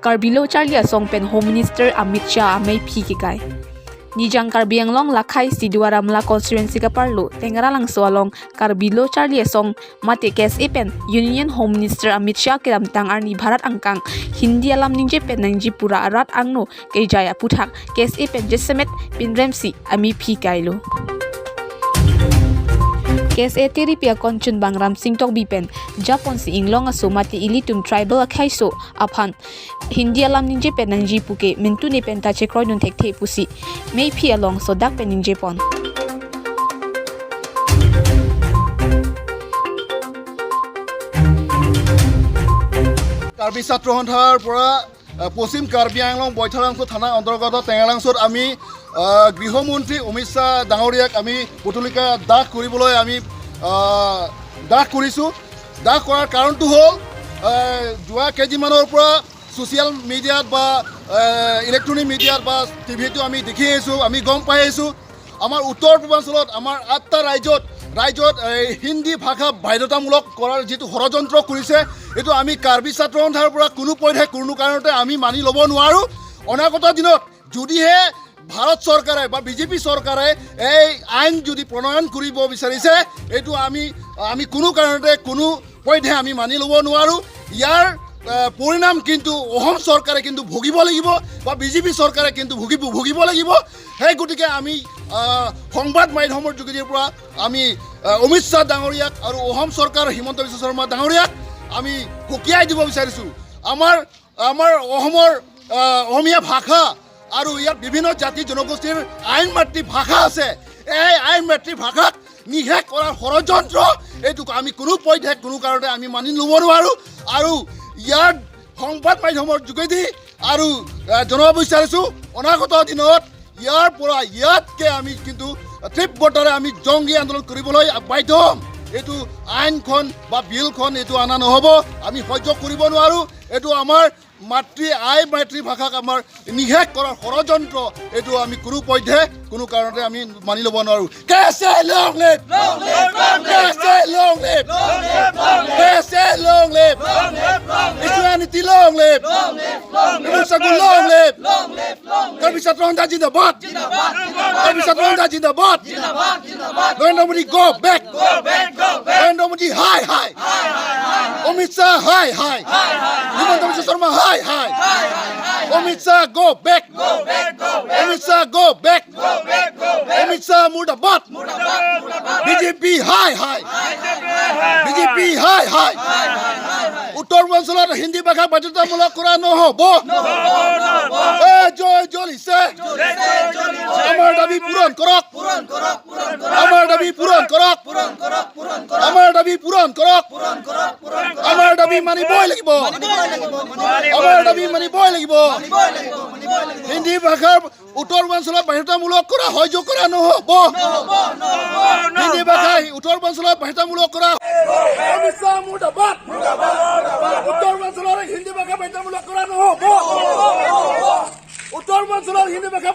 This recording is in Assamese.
Karbilo Charlie Asong pen Home Minister Amit Shah amai phi kikai. Nijang Karbi Anglong lakai Sidwara Mla constituency ka parlo tengara lang soalong Karbilo Charlie Asong mate kes pen Union Home Minister Amit Shah kiram tang arni Bharat angkang Hindi alam ninje pen nangji pura arat angno kay jaya puthak kes pen jesemet pin remsi ami phi kailo. Kes etiri pia konchun bangram singtok bipen Japon si inglong aso mati ilitum tribal akaiso aphan Hindi alam ninje pen nangji puke mintu ne pen ta chekroy nun thekte pusi mei phi along so dak pen ninje pon Karbi ছাত্ৰ সন্থাৰ পৰা পশ্চিম কাৰ্বি আংলং বৈঠাৰাংছু থানা অন্তৰ্গত টেঙাৰাংছুত আমি গৃহমন্ত্ৰী অমিত শ্বাহ ডাঙৰীয়াক আমি পুতলিকা দাহ কৰিবলৈ আমি দাহ কৰিছোঁ। দাহ কৰাৰ কাৰণটো হ'ল যোৱা কেইদিনমানৰ পৰা ছ'চিয়েল মিডিয়াত বা ইলেক্ট্ৰনিক মিডিয়াত বা টিভিটো আমি দেখি আহিছোঁ, আমি গম পাই আহিছোঁ আমাৰ উত্তৰ পূৰ্বাঞ্চলত আমাৰ 8টা ৰাজ্যত হিন্দী ভাষা বাধ্যতামূলক কৰাৰ যিটো ষড়যন্ত্ৰ কৰিছে এইটো আমি কাৰ্বি ছাত্ৰ সন্থাৰ পৰা কোনো পধ্যে কোনো কাৰণতে আমি মানি ল'ব নোৱাৰোঁ। অনাগত দিনত যদিহে ভাৰত চৰকাৰে বা বিজেপি চৰকাৰে এই আইন যদি প্ৰণয়ন কৰিব বিচাৰিছে এইটো আমি কোনো কাৰণতে কোনো পধ্যে আমি মানি ল'ব নোৱাৰোঁ। ইয়াৰ পৰিণাম কিন্তু অসম চৰকাৰে কিন্তু ভুগিব লাগিব বা বিজেপি চৰকাৰে কিন্তু ভুগিব লাগিব। সেই গতিকে আমি সংবাদ মাধ্যমৰ যোগেদিৰ পৰা আমি অমিত শ্বাহ ডাঙৰীয়াক আৰু অসম চৰকাৰ হিমন্ত বিশ্ব শৰ্মা ডাঙৰীয়াক আমি সকীয়াই দিব বিচাৰিছোঁ। আমাৰ অসমৰ অসমীয়া ভাষা আৰু ইয়াত বিভিন্ন জাতি জনগোষ্ঠীৰ আইন মাতৃ ভাষা আছে। এই আইন মাতৃ ভাষাক নিশেষ কৰাৰ ষড়যন্ত্ৰ এইটোক আমি কোনো পধ্যে কোনো কাৰণতে আমি মানি ল'ব নোৱাৰোঁ আৰু ইয়াৰ সংবাদ মাধ্যমৰ যোগেদি আৰু জনাব বিচাৰিছোঁ অনাগত দিনত ইয়াৰ পৰা ইয়াতকৈ আমি কিন্তু তীব্ৰতাৰে আমি জংগী আন্দোলন কৰিবলৈ বাধ্য হ'ম। এইটো আইনখন বা বিলখন এইটো অনা নহ'ব, আমি সহ্য কৰিব নোৱাৰোঁ। এইটো আমাৰ মাতৃভাষাক আমাৰ নিশেষ কৰাৰ ষড়যন্ত্ৰ এইটো আমি কোনো পধ্যে কোনো কাৰণতে আমি মানি ল'ব নোৱাৰোঁ। কেছে লং লিভ, কেছে লং লিভ, কেছে লং লিভ, ইছুৱানীতি লং লিভ, ইমুচাগু লং লিভ, কাৰ্বি ছাত্ৰ সন্থা জিন্দাবাদ, কাৰ্বি ছাত্ৰ সন্থা জিন্দাবাদ, নৰেন্দ্ৰ মোদী গো বেক, নৰেন্দ্ৰ মোদী হাই হাই, অমিত শ্বাহ হাই হাই, হিমন্ত বিশ্ব শৰ্মা হাই হাই, Amit Shah go back, Amit Shah go back, Amit Shah মুৰ্দাবাদ, বিজেপি হাই হাই, বিজেপি হাই হাই। উত্তৰ পূৰ্বাঞ্চলত হিন্দী ভাষা বাধ্যতামূলক কৰা নহ'ব। জয় জ্বলিছে, আমাৰ দাবী পূৰণ কৰক, আমাৰ দাবী পূৰণ কৰক, আমাৰ দাবী পূৰণ কৰক, আমাৰ দাবী মানিবই লাগিব, আমাৰ দাবী মানিবই লাগিব। হিন্দী ভাষাৰ উত্তৰ পূৰ্বাঞ্চলত বাধ্যতামূলক কৰা সহ্য কৰা নহ'ব। হিন্দী ভাষা উত্তৰ পূৰ্বাঞ্চলত বাধ্যতামূলক কৰা অমিত শ্বাহ মুৰ্দাবাদ, উত্তৰ পূৰ্বাঞ্চলত হিন্দী ভাষা বাধ্যতামূলক কৰা নহ'ব। উত্তৰ পূৰ্বাঞ্চলত হিন্দী ভাষা